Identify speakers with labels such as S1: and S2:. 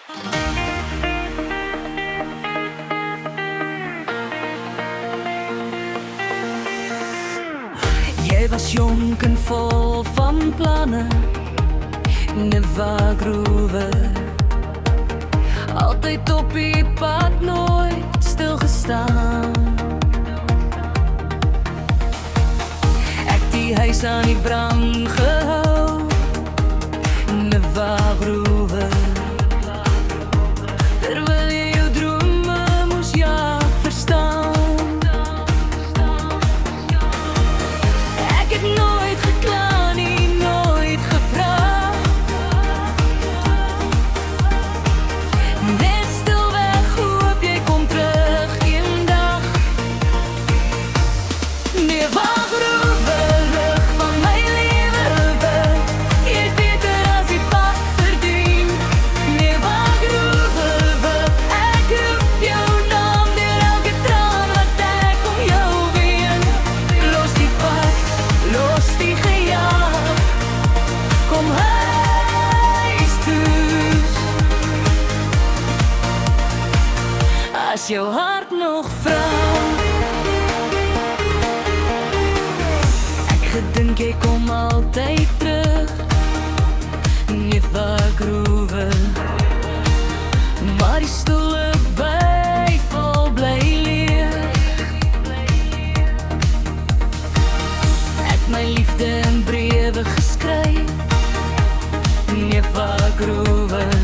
S1: Jij was jong en vol van plannen, Neva Groove. Altijd op je pad, nooit stilgestaan. Ek die huis aan die brand gehou, Neva Groove. Terwyl jy jou drome moes verstaan. Ek het nooit gekla nie, nooit gevra. Net stilweg hoop jy kom terug eendag. Neva Groove, lig van my lewe, jy het beter as die pad verdien. Neva Groove, ek roep jou naam deur elke traan wat ek om jou ween. Los die pad, los die gejaag, kom huis toe. As jou hart nog vra, ek gedink jy kom altyd terug, Neva Groove. Maar die stoele byval bly leeg. Ek my liefde in brewe geskryf, Neva Groove.